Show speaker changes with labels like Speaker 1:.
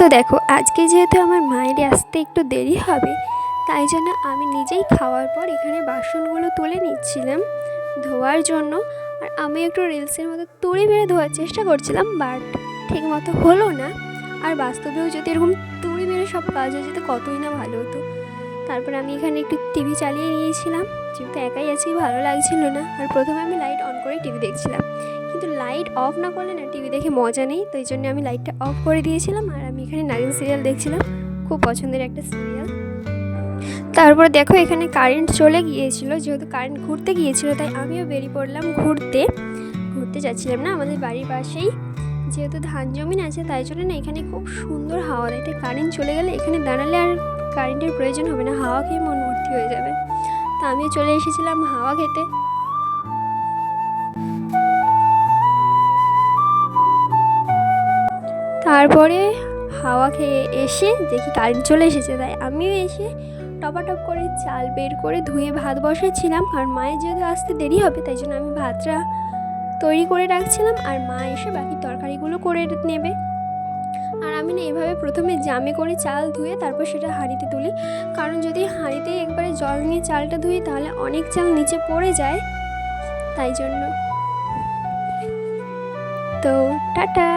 Speaker 1: তো দেখো, আজকে যেহেতু আমার মায়ের আসতে একটু দেরি হবে, তাই জন্য আমি নিজেই খাওয়ার পর এখানে বাসনগুলো তুলে নিচ্ছিলাম ধোয়ার জন্য। আর আমি একটু রিলসের মতো তুড়ি মেরে ধোয়ার চেষ্টা করছিলাম, বাট ঠিক মতো হলো না। আর বাস্তবেও যদি এরকম তুড়ি মেরে সব কাজ হয়ে যেত কতই না ভালো হতো। তারপর আমি এখানে একটু টিভি চালিয়ে নিয়েছিলাম, যেহেতু একাই আছি ভালো লাগছিল না। আর প্রথমে আমি লাইট অন করে টিভি দেখছিলাম, কিন্তু লাইট অফ না করলে না টিভি দেখে মজা নেই। তো এই জন্য আমি লাইটটা অফ করে দিয়েছিলাম। আর আমি এখানে নাগিন সিরিয়াল দেখছিলাম, খুব পছন্দের একটা সিরিয়াল। তারপর দেখো, এখানে কারেন্ট চলে গিয়েছিল, যেহেতু কারেন্ট ঘুরতে গিয়েছিল তাই আমিও বেরিয়ে পড়লাম ঘুরতে যাচ্ছিলাম না আমাদের বাড়ির পাশেই, যেহেতু ধান জমিন আছে তাই জন্য না এখানে খুব সুন্দর হাওয়া দেয়। তাই কারেন্ট চলে গেলে এখানে দাঁড়ালে আর কারেন্টের প্রয়োজন হবে না, হাওয়া খেয়ে মন ভর্তি হয়ে যাবে। তা আমিও চলে এসেছিলাম হাওয়া খেতে। তারপরে হাওয়া খেয়ে এসে দেখি কারেন্ট চলে এসেছে, তাই আমিও এসে টপাটপ করে চাল বের করে ধুয়ে ভাত বসেছিলাম। আর মায়ের যেহেতু আসতে দেরি হবে তাই জন্য আমি ভাতটা তৈরি করে রাখছিলাম, আর মা এসে বাকি তরকারিগুলো করে নেবে। আর আমি না এভাবে প্রথমে জামে করে চাল ধুয়ে তারপর সেটা হাঁড়িতে তুলি, কারণ যদি হাঁড়িতে একবারে জল নিয়ে চালটা ধুই তাহলে অনেক চাল নিচে পড়ে যায়, তাই জন্য। তো টাটা।